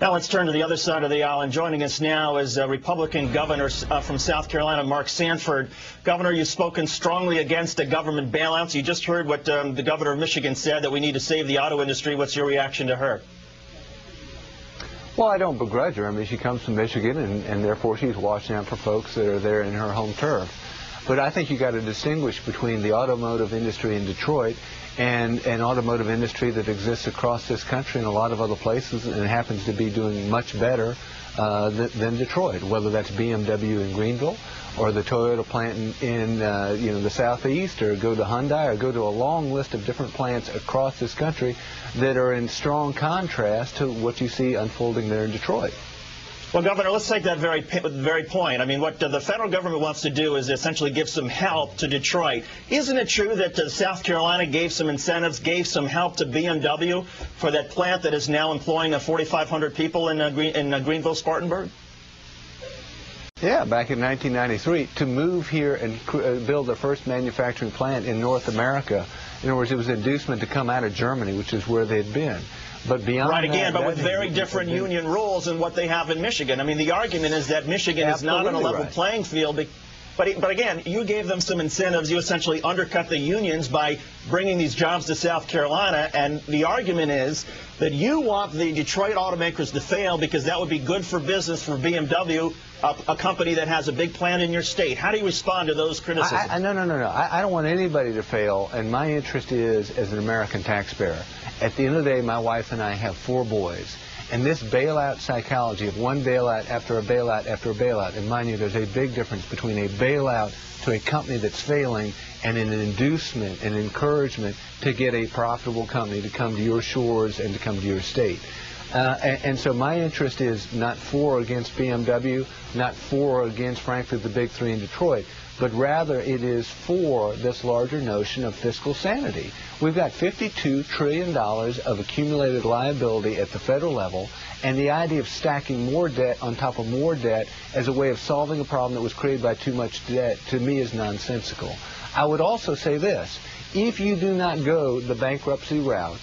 Now let's turn to the other side of the aisle, and joining us now is Republican Governor from South Carolina, Mark Sanford. Governor, you've spoken strongly against a government bailouts. You just heard what the governor of Michigan said, that we need to save the auto industry. What's your reaction to her? Well, I don't begrudge her. I mean, she comes from Michigan, and therefore she's watching out for folks that are there in her home turf. But I think you got to distinguish between the automotive industry in Detroit and an automotive industry that exists across this country and a lot of other places, and happens to be doing much better than Detroit, whether that's BMW in Greenville or the Toyota plant in the southeast, or go to Hyundai, or go to a long list of different plants across this country that are in strong contrast to what you see unfolding there in Detroit. Well, Governor, let's take that very point. I mean, what the federal government wants to do is essentially give some help to Detroit. Isn't it true that South Carolina gave some incentives, gave some help to BMW for that plant that is now employing 4,500 people in Greenville, Spartanburg? Yeah, back in 1993, to move here and build their first manufacturing plant in North America. In other words, it was an inducement to come out of Germany, which is where they'd been. But beyond right, again, that, but with very different union rules than what they have in Michigan. I mean, the argument is that Michigan is not on a level playing field. But again, you gave them some incentives. You essentially undercut the unions by bringing these jobs to South Carolina. And the argument is that you want the Detroit automakers to fail because that would be good for business for BMW, a company that has a big plant in your state. How do you respond to those criticisms? No. I don't want anybody to fail. And my interest is, as an American taxpayer, at the end of the day, my wife and I have 4 boys. And this bailout psychology of one bailout after a bailout after a bailout, and mind you, there's a big difference between a bailout to a company that's failing and an inducement, an encouragement to get a profitable company to come to your shores and to come to your state. And so my interest is not for or against BMW, not for or against, frankly, the big 3 in Detroit, but rather it is for this larger notion of fiscal sanity. We've got $52 trillion of accumulated liability at the federal level, and the idea of stacking more debt on top of more debt as a way of solving a problem that was created by too much debt, to me, is nonsensical. I would also say this: if you do not go the bankruptcy route,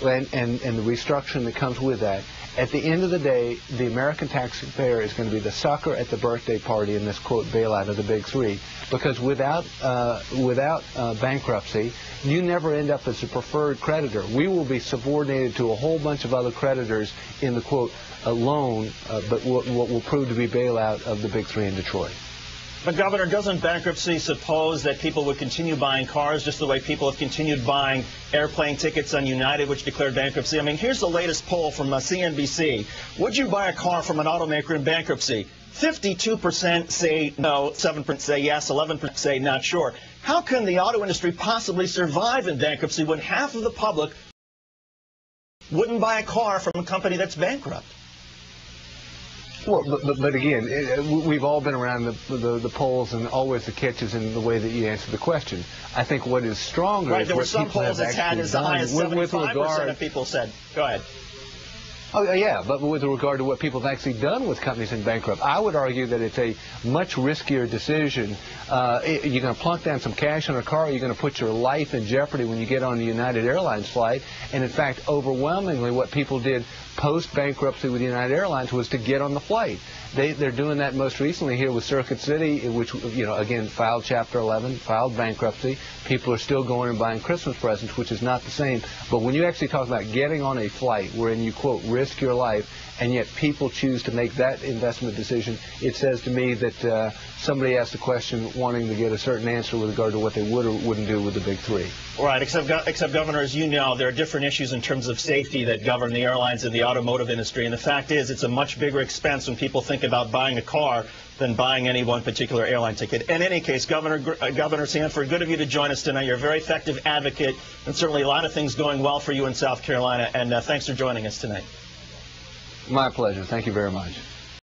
and the restructuring that comes with that, at the end of the day, the American taxpayer is going to be the sucker at the birthday party in this, quote, bailout of the big 3, because without bankruptcy, you never end up as a preferred creditor. We will be subordinated to a whole bunch of other creditors in the, quote, loan, but what will prove to be bailout of the big 3 in Detroit. But, Governor, doesn't bankruptcy suppose that people would continue buying cars just the way people have continued buying airplane tickets on United, which declared bankruptcy? I mean, here's the latest poll from CNBC. Would you buy a car from an automaker in bankruptcy? 52% say no, 7% say yes, 11% say not sure. How can the auto industry possibly survive in bankruptcy when half of the public wouldn't buy a car from a company that's bankrupt? Well, but again, we've all been around the polls, and always the catch is in the way that you answer the question. I think what is stronger is there were what some people polls have that's had as high as 75% of people said. Go ahead. Oh, yeah, but with regard to what people have actually done with companies in bankrupt, I would argue that it's a much riskier decision. You're going to plunk down some cash on a car, or you're going to put your life in jeopardy when you get on a United Airlines flight. And in fact, overwhelmingly, what people did post-bankruptcy with United Airlines was to get on the flight. They're doing that most recently here with Circuit City, which, again, filed Chapter 11, filed bankruptcy. People are still going and buying Christmas presents, which is not the same. But when you actually talk about getting on a flight wherein you, quote, risk your life, and yet people choose to make that investment decision, it says to me that somebody asked a question wanting to get a certain answer with regard to what they would or wouldn't do with the big 3. Right, except Governor, as you know, there are different issues in terms of safety that govern the airlines and the automotive industry. And the fact is, it's a much bigger expense when people think about buying a car than buying any one particular airline ticket. In any case, Governor Sanford, good of you to join us tonight. You're a very effective advocate, and certainly a lot of things going well for you in South Carolina. And thanks for joining us tonight. My pleasure. Thank you very much.